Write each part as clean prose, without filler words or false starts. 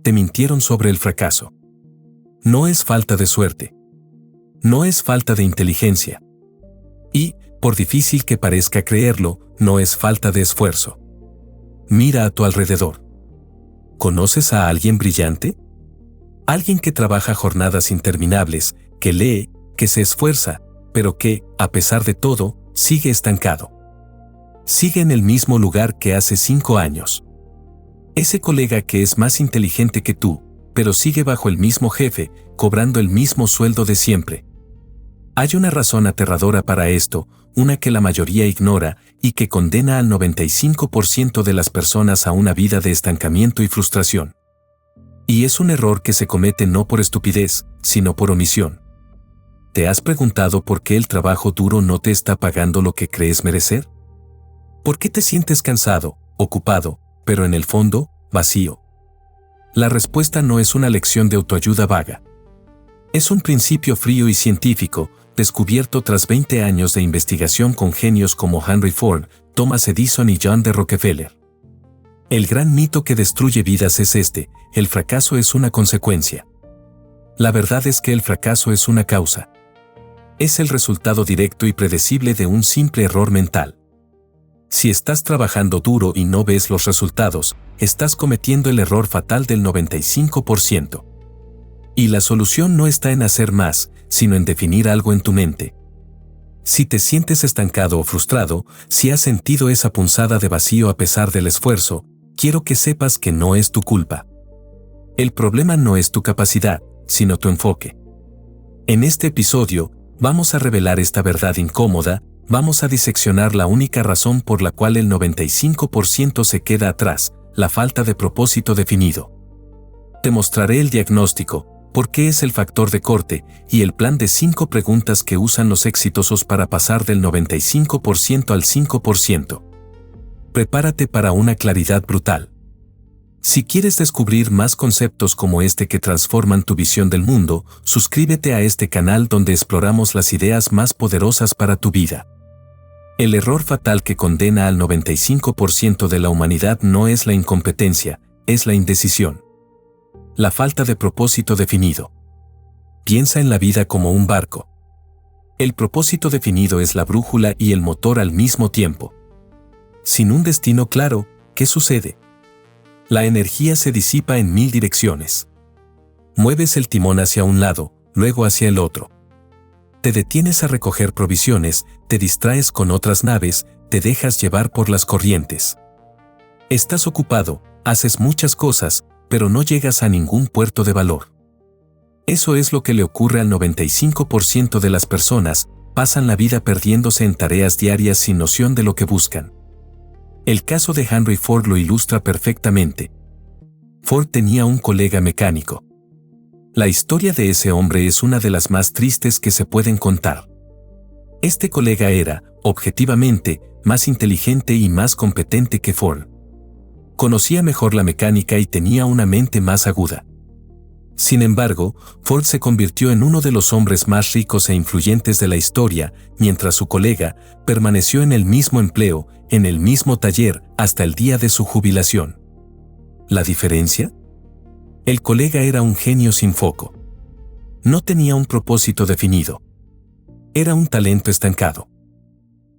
Te mintieron sobre el fracaso. No es falta de suerte. No es falta de inteligencia. Y, por difícil que parezca creerlo, no es falta de esfuerzo. Mira a tu alrededor. ¿Conoces a alguien brillante? Alguien que trabaja jornadas interminables, que lee, que se esfuerza, pero que, a pesar de todo, sigue estancado. Sigue en el mismo lugar que hace 5 años. Ese colega que es más inteligente que tú, pero sigue bajo el mismo jefe, cobrando el mismo sueldo de siempre. Hay una razón aterradora para esto, una que la mayoría ignora y que condena al 95% de las personas a una vida de estancamiento y frustración. Y es un error que se comete no por estupidez, sino por omisión. ¿Te has preguntado por qué el trabajo duro no te está pagando lo que crees merecer? ¿Por qué te sientes cansado, ocupado, pero en el fondo, vacío? La respuesta no es una lección de autoayuda vaga. Es un principio frío y científico, descubierto tras 20 años de investigación con genios como Henry Ford, Thomas Edison y John D. Rockefeller. El gran mito que destruye vidas es este: el fracaso es una consecuencia. La verdad es que el fracaso es una causa. Es el resultado directo y predecible de un simple error mental. Si estás trabajando duro y no ves los resultados, estás cometiendo el error fatal del 95%. Y la solución no está en hacer más, sino en definir algo en tu mente. Si te sientes estancado o frustrado, si has sentido esa punzada de vacío a pesar del esfuerzo, quiero que sepas que no es tu culpa. El problema no es tu capacidad, sino tu enfoque. En este episodio, vamos a revelar esta verdad incómoda, vamos a diseccionar la única razón por la cual el 95% se queda atrás, la falta de propósito definido. Te mostraré el diagnóstico, por qué es el factor de corte, y el plan de 5 preguntas que usan los exitosos para pasar del 95% al 5%. Prepárate para una claridad brutal. Si quieres descubrir más conceptos como este que transforman tu visión del mundo, suscríbete a este canal donde exploramos las ideas más poderosas para tu vida. El error fatal que condena al 95% de la humanidad no es la incompetencia, es la indecisión. La falta de propósito definido. Piensa en la vida como un barco. El propósito definido es la brújula y el motor al mismo tiempo. Sin un destino claro, ¿qué sucede? La energía se disipa en 1000 direcciones. Mueves el timón hacia un lado, luego hacia el otro. Te detienes a recoger provisiones, te distraes con otras naves, te dejas llevar por las corrientes. Estás ocupado, haces muchas cosas, pero no llegas a ningún puerto de valor. Eso es lo que le ocurre al 95% de las personas, pasan la vida perdiéndose en tareas diarias sin noción de lo que buscan. El caso de Henry Ford lo ilustra perfectamente. Ford tenía un colega mecánico. La historia de ese hombre es una de las más tristes que se pueden contar. Este colega era, objetivamente, más inteligente y más competente que Ford. Conocía mejor la mecánica y tenía una mente más aguda. Sin embargo, Ford se convirtió en uno de los hombres más ricos e influyentes de la historia, mientras su colega permaneció en el mismo empleo, en el mismo taller, hasta el día de su jubilación. ¿La diferencia? El colega era un genio sin foco. No tenía un propósito definido. Era un talento estancado.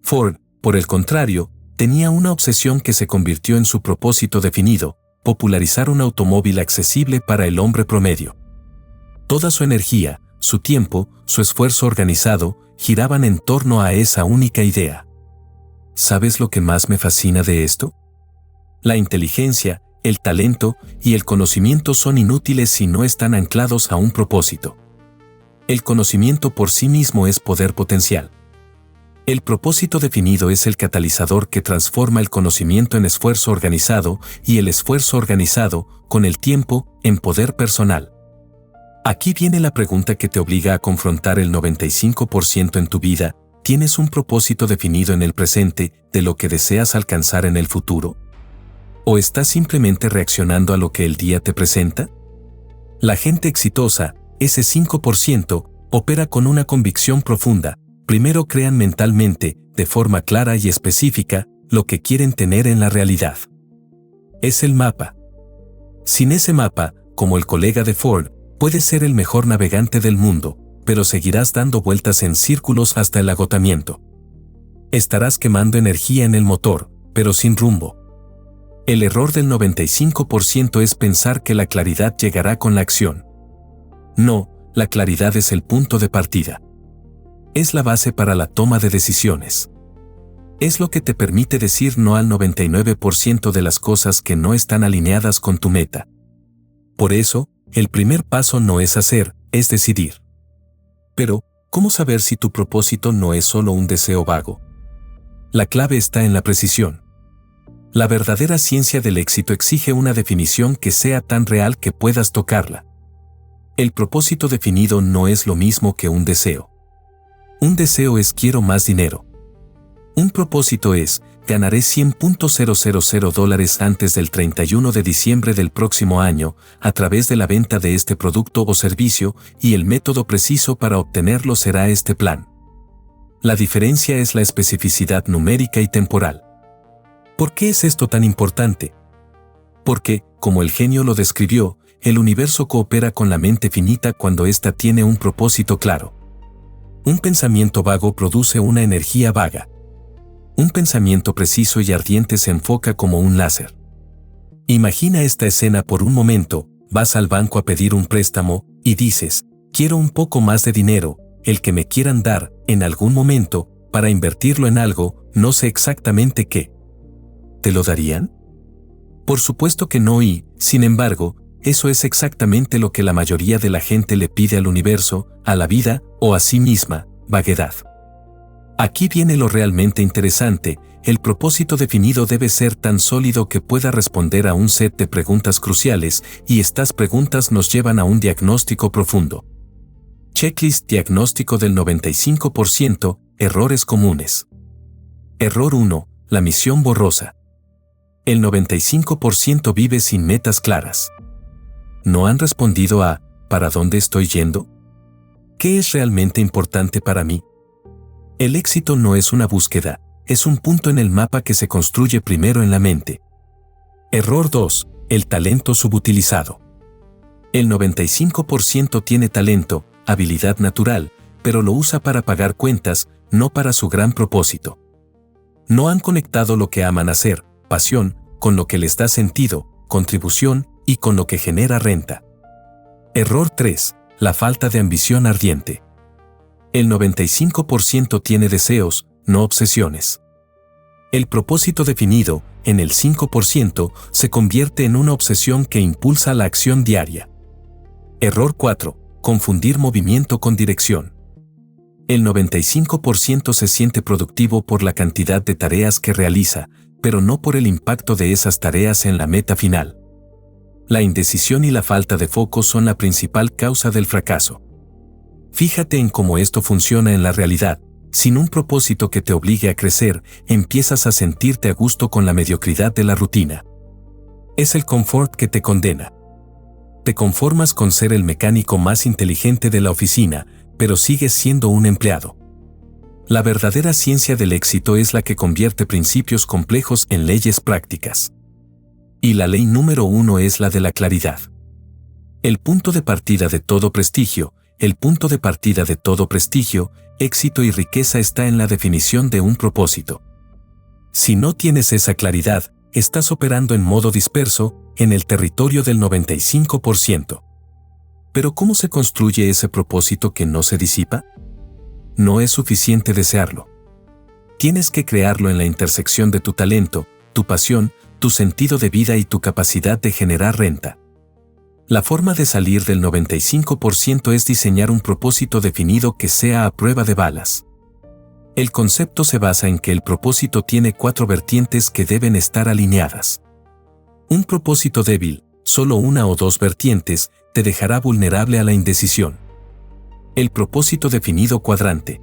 Ford, por el contrario, tenía una obsesión que se convirtió en su propósito definido: popularizar un automóvil accesible para el hombre promedio. Toda su energía, su tiempo, su esfuerzo organizado, giraban en torno a esa única idea. ¿Sabes lo que más me fascina de esto? La inteligencia, el talento y el conocimiento son inútiles si no están anclados a un propósito. El conocimiento por sí mismo es poder potencial. El propósito definido es el catalizador que transforma el conocimiento en esfuerzo organizado y el esfuerzo organizado, con el tiempo, en poder personal. Aquí viene la pregunta que te obliga a confrontar el 95% en tu vida: ¿tienes un propósito definido en el presente de lo que deseas alcanzar en el futuro? ¿O estás simplemente reaccionando a lo que el día te presenta? La gente exitosa, ese 5%, opera con una convicción profunda. Primero crean mentalmente, de forma clara y específica, lo que quieren tener en la realidad. Es el mapa. Sin ese mapa, como el colega de Ford, puedes ser el mejor navegante del mundo, pero seguirás dando vueltas en círculos hasta el agotamiento. Estarás quemando energía en el motor, pero sin rumbo. El error del 95% es pensar que la claridad llegará con la acción. No, la claridad es el punto de partida. Es la base para la toma de decisiones. Es lo que te permite decir no al 99% de las cosas que no están alineadas con tu meta. Por eso, el primer paso no es hacer, es decidir. Pero, ¿cómo saber si tu propósito no es solo un deseo vago? La clave está en la precisión. La verdadera ciencia del éxito exige una definición que sea tan real que puedas tocarla. El propósito definido no es lo mismo que un deseo. Un deseo es quiero más dinero. Un propósito es ganaré $100,000 antes del 31 de diciembre del próximo año a través de la venta de este producto o servicio y el método preciso para obtenerlo será este plan. La diferencia es la especificidad numérica y temporal. ¿Por qué es esto tan importante? Porque, como el genio lo describió, el universo coopera con la mente finita cuando ésta tiene un propósito claro. Un pensamiento vago produce una energía vaga. Un pensamiento preciso y ardiente se enfoca como un láser. Imagina esta escena por un momento, vas al banco a pedir un préstamo y dices, quiero un poco más de dinero, el que me quieran dar, en algún momento, para invertirlo en algo, no sé exactamente qué. ¿Te lo darían? Por supuesto que no y, sin embargo, eso es exactamente lo que la mayoría de la gente le pide al universo, a la vida o a sí misma, vaguedad. Aquí viene lo realmente interesante, el propósito definido debe ser tan sólido que pueda responder a un set de preguntas cruciales y estas preguntas nos llevan a un diagnóstico profundo. Checklist diagnóstico del 95%, errores comunes. Error 1, la misión borrosa. El 95% vive sin metas claras. ¿No han respondido a ¿para dónde estoy yendo? ¿Qué es realmente importante para mí? El éxito no es una búsqueda, es un punto en el mapa que se construye primero en la mente. Error 2, el talento subutilizado. El 95% tiene talento, habilidad natural, pero lo usa para pagar cuentas, no para su gran propósito. No han conectado lo que aman hacer, pasión, con lo que les da sentido, contribución y con lo que genera renta. Error 3, la falta de ambición ardiente. El 95% tiene deseos, no obsesiones. El propósito definido, en el 5%, se convierte en una obsesión que impulsa la acción diaria. Error 4, confundir movimiento con dirección. El 95% se siente productivo por la cantidad de tareas que realiza, pero no por el impacto de esas tareas en la meta final. La indecisión y la falta de foco son la principal causa del fracaso. Fíjate en cómo esto funciona en la realidad. Sin un propósito que te obligue a crecer, empiezas a sentirte a gusto con la mediocridad de la rutina. Es el confort que te condena. Te conformas con ser el mecánico más inteligente de la oficina, pero sigues siendo un empleado. La verdadera ciencia del éxito es la que convierte principios complejos en leyes prácticas. Y la ley número 1 es la de la claridad. El punto de partida de todo prestigio, éxito y riqueza está en la definición de un propósito. Si no tienes esa claridad, estás operando en modo disperso, en el territorio del 95%. Pero ¿cómo se construye ese propósito que no se disipa? No es suficiente desearlo. Tienes que crearlo en la intersección de tu talento, tu pasión, tu sentido de vida y tu capacidad de generar renta. La forma de salir del 95% es diseñar un propósito definido que sea a prueba de balas. El concepto se basa en que el propósito tiene 4 vertientes que deben estar alineadas. Un propósito débil, solo una o 2 vertientes, te dejará vulnerable a la indecisión. El propósito definido cuadrante.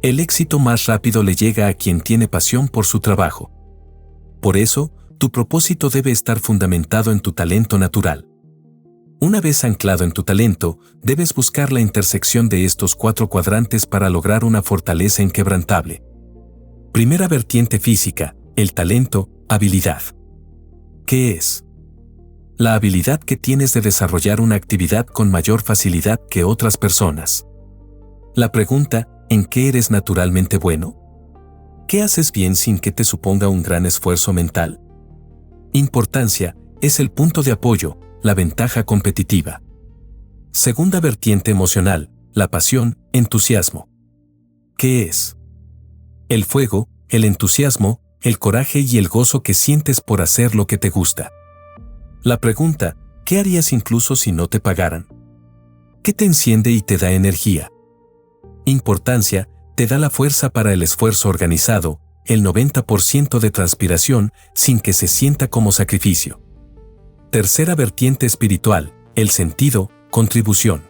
El éxito más rápido le llega a quien tiene pasión por su trabajo. Por eso, tu propósito debe estar fundamentado en tu talento natural. Una vez anclado en tu talento, debes buscar la intersección de estos 4 cuadrantes para lograr una fortaleza inquebrantable. Primera vertiente física, el talento, habilidad. ¿Qué es? La habilidad que tienes de desarrollar una actividad con mayor facilidad que otras personas. La pregunta, ¿en qué eres naturalmente bueno? ¿Qué haces bien sin que te suponga un gran esfuerzo mental? Importancia, es el punto de apoyo, la ventaja competitiva. Segunda vertiente emocional, la pasión, entusiasmo. ¿Qué es? El fuego, el entusiasmo, el coraje y el gozo que sientes por hacer lo que te gusta. La pregunta, ¿qué harías incluso si no te pagaran? ¿Qué te enciende y te da energía? Importancia, te da la fuerza para el esfuerzo organizado, el 90% de transpiración, sin que se sienta como sacrificio. Tercera vertiente espiritual, el sentido, contribución.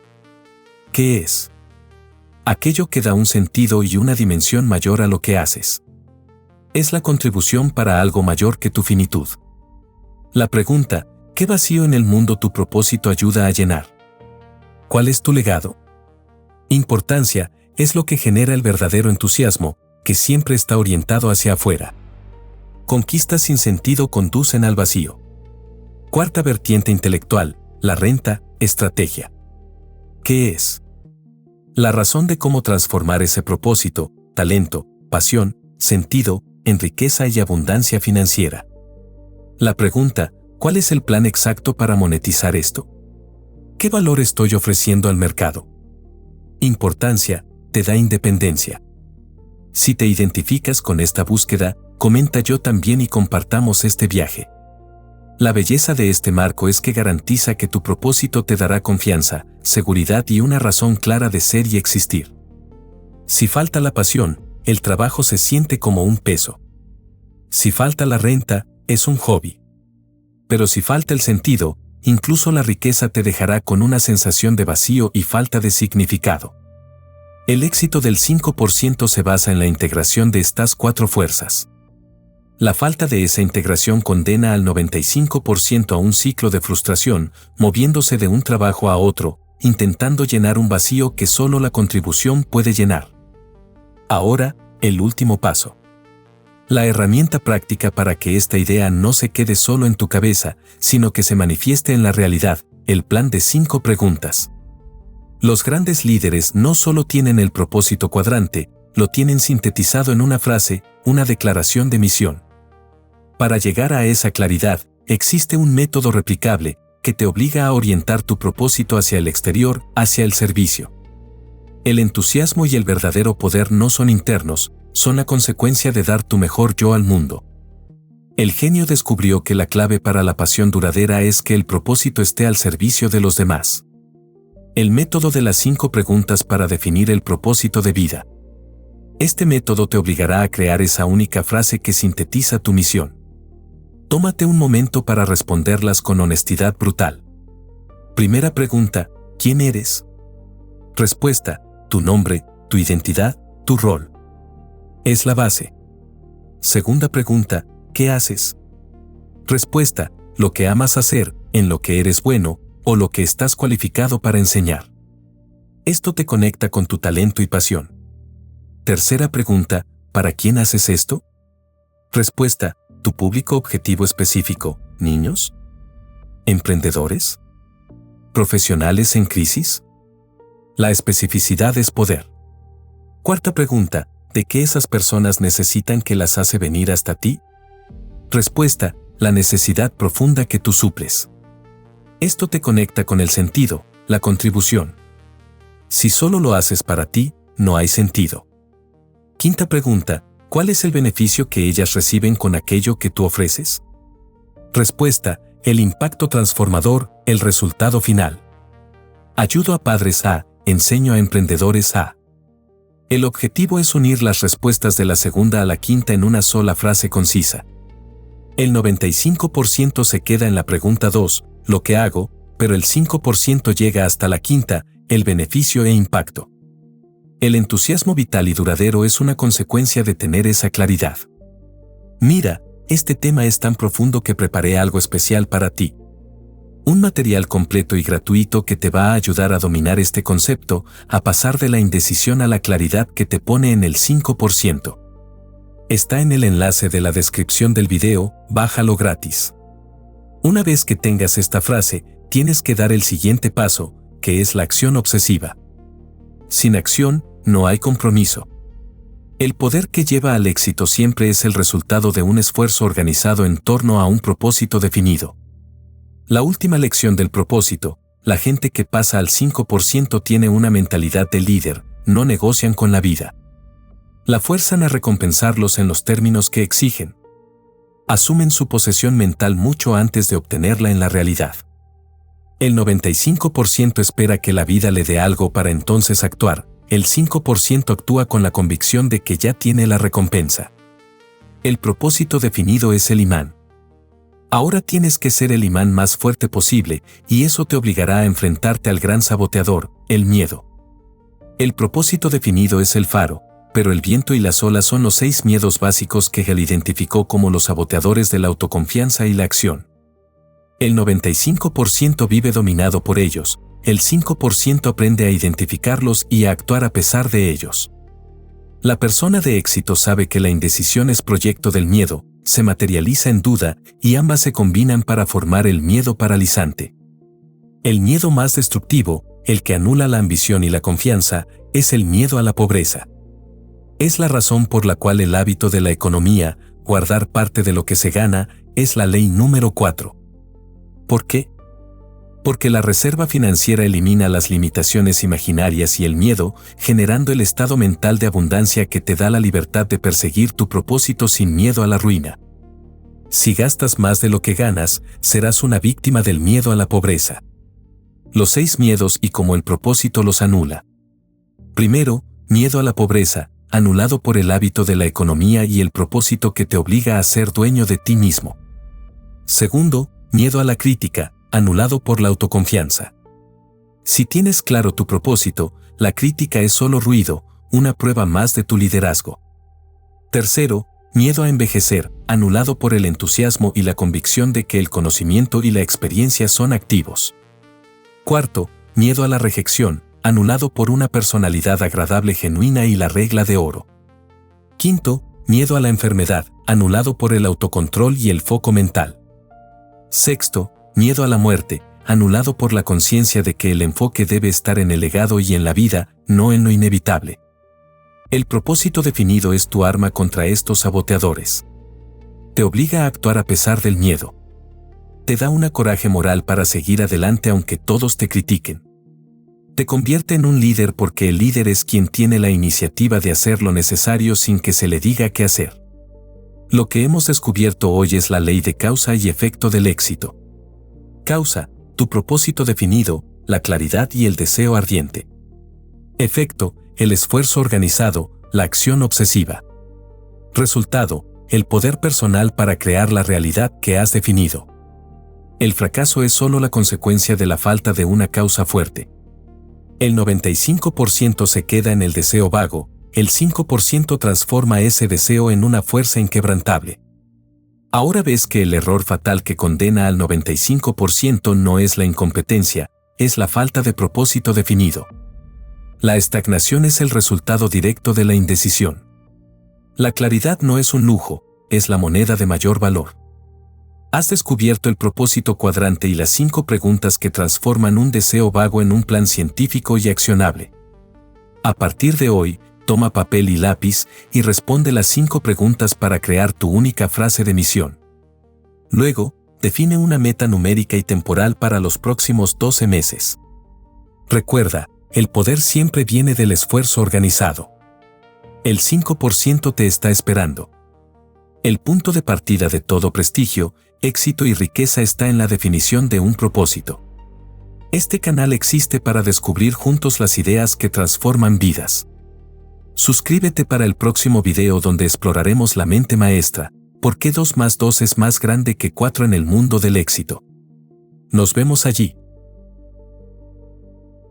¿Qué es? Aquello que da un sentido y una dimensión mayor a lo que haces. Es la contribución para algo mayor que tu finitud. La pregunta, ¿qué vacío en el mundo tu propósito ayuda a llenar? ¿Cuál es tu legado? Importancia, es lo que genera el verdadero entusiasmo, que siempre está orientado hacia afuera. Conquistas sin sentido conducen al vacío. Cuarta vertiente intelectual, la renta, estrategia. ¿Qué es? La razón de cómo transformar ese propósito, talento, pasión, sentido, en riqueza y abundancia financiera. La pregunta, ¿cuál es el plan exacto para monetizar esto? ¿Qué valor estoy ofreciendo al mercado? Importancia, te da independencia. Si te identificas con esta búsqueda, comenta yo también y compartamos este viaje. La belleza de este marco es que garantiza que tu propósito te dará confianza, seguridad y una razón clara de ser y existir. Si falta la pasión, el trabajo se siente como un peso. Si falta la renta, es un hobby. Pero si falta el sentido, incluso la riqueza te dejará con una sensación de vacío y falta de significado. El éxito del 5% se basa en la integración de estas 4 fuerzas. La falta de esa integración condena al 95% a un ciclo de frustración, moviéndose de un trabajo a otro, intentando llenar un vacío que solo la contribución puede llenar. Ahora, el último paso. La herramienta práctica para que esta idea no se quede solo en tu cabeza, sino que se manifieste en la realidad, el plan de 5 preguntas. Los grandes líderes no solo tienen el propósito cuadrante, lo tienen sintetizado en una frase, una declaración de misión. Para llegar a esa claridad, existe un método replicable que te obliga a orientar tu propósito hacia el exterior, hacia el servicio. El entusiasmo y el verdadero poder no son internos, son la consecuencia de dar tu mejor yo al mundo. El genio descubrió que la clave para la pasión duradera es que el propósito esté al servicio de los demás. El método de las 5 preguntas para definir el propósito de vida. Este método te obligará a crear esa única frase que sintetiza tu misión. Tómate un momento para responderlas con honestidad brutal. Primera pregunta, ¿quién eres? Respuesta, tu nombre, tu identidad, tu rol. Es la base. Segunda pregunta, ¿qué haces? Respuesta, lo que amas hacer, en lo que eres bueno, o lo que estás cualificado para enseñar. Esto te conecta con tu talento y pasión. Tercera pregunta, ¿para quién haces esto? Respuesta, tu público objetivo específico, ¿niños? ¿Emprendedores? ¿Profesionales en crisis? La especificidad es poder. Cuarta pregunta, ¿de qué esas personas necesitan que las hace venir hasta ti? Respuesta, la necesidad profunda que tú suples. Esto te conecta con el sentido, la contribución. Si solo lo haces para ti, no hay sentido. Quinta pregunta, ¿cuál es el beneficio que ellas reciben con aquello que tú ofreces? Respuesta, el impacto transformador, el resultado final. Ayudo a padres a, enseño a emprendedores a. El objetivo es unir las respuestas de la segunda a la quinta en una sola frase concisa. El 95% se queda en la pregunta 2, lo que hago, pero el 5% llega hasta la quinta, el beneficio e impacto. El entusiasmo vital y duradero es una consecuencia de tener esa claridad. Mira, este tema es tan profundo que preparé algo especial para ti. Un material completo y gratuito que te va a ayudar a dominar este concepto, a pasar de la indecisión a la claridad que te pone en el 5%. Está en el enlace de la descripción del video, bájalo gratis. Una vez que tengas esta frase, tienes que dar el siguiente paso, que es la acción obsesiva. Sin acción, no hay compromiso. El poder que lleva al éxito siempre es el resultado de un esfuerzo organizado en torno a un propósito definido. La última lección del propósito: la gente que pasa al 5% tiene una mentalidad de líder, no negocian con la vida. La fuerzan a recompensarlos en los términos que exigen. Asumen su posesión mental mucho antes de obtenerla en la realidad. El 95% espera que la vida le dé algo para entonces actuar, el 5% actúa con la convicción de que ya tiene la recompensa. El propósito definido es el imán. Ahora tienes que ser el imán más fuerte posible, y eso te obligará a enfrentarte al gran saboteador, el miedo. El propósito definido es el faro, pero el viento y las olas son los 6 miedos básicos que él identificó como los saboteadores de la autoconfianza y la acción. El 95% vive dominado por ellos, el 5% aprende a identificarlos y a actuar a pesar de ellos. La persona de éxito sabe que la indecisión es proyecto del miedo, se materializa en duda, y ambas se combinan para formar el miedo paralizante. El miedo más destructivo, el que anula la ambición y la confianza, es el miedo a la pobreza. Es la razón por la cual el hábito de la economía, guardar parte de lo que se gana, es la ley número 4. ¿Por qué? Porque la reserva financiera elimina las limitaciones imaginarias y el miedo, generando el estado mental de abundancia que te da la libertad de perseguir tu propósito sin miedo a la ruina. Si gastas más de lo que ganas, serás una víctima del miedo a la pobreza. Los 6 miedos y cómo el propósito los anula. Primero, miedo a la pobreza, anulado por el hábito de la economía y el propósito que te obliga a ser dueño de ti mismo. Segundo, miedo a la crítica, anulado por la autoconfianza. Si tienes claro tu propósito, la crítica es solo ruido, una prueba más de tu liderazgo. Tercero, miedo a envejecer, anulado por el entusiasmo y la convicción de que el conocimiento y la experiencia son activos. Cuarto, miedo a la rejección, anulado por una personalidad agradable genuina y la regla de oro. Quinto, miedo a la enfermedad, anulado por el autocontrol y el foco mental. Sexto, miedo a la muerte, anulado por la conciencia de que el enfoque debe estar en el legado y en la vida, no en lo inevitable. El propósito definido es tu arma contra estos saboteadores. Te obliga a actuar a pesar del miedo. Te da una coraje moral para seguir adelante aunque todos te critiquen. Te convierte en un líder porque el líder es quien tiene la iniciativa de hacer lo necesario sin que se le diga qué hacer. Lo que hemos descubierto hoy es la ley de causa y efecto del éxito. Causa, tu propósito definido, la claridad y el deseo ardiente. Efecto, el esfuerzo organizado, la acción obsesiva. Resultado, el poder personal para crear la realidad que has definido. El fracaso es solo la consecuencia de la falta de una causa fuerte. El 95% se queda en el deseo vago, el 5% transforma ese deseo en una fuerza inquebrantable. Ahora ves que el error fatal que condena al 95% no es la incompetencia, es la falta de propósito definido. La estagnación es el resultado directo de la indecisión. La claridad no es un lujo, es la moneda de mayor valor. Has descubierto el propósito cuadrante y las 5 preguntas que transforman un deseo vago en un plan científico y accionable. A partir de hoy, toma papel y lápiz y responde las 5 preguntas para crear tu única frase de misión. Luego, define una meta numérica y temporal para los próximos 12 meses. Recuerda, el poder siempre viene del esfuerzo organizado. El 5% te está esperando. El punto de partida de todo prestigio, éxito y riqueza está en la definición de un propósito. Este canal existe para descubrir juntos las ideas que transforman vidas. Suscríbete para el próximo video donde exploraremos la mente maestra, por qué 2 más 2 es más grande que 4 en el mundo del éxito. Nos vemos allí.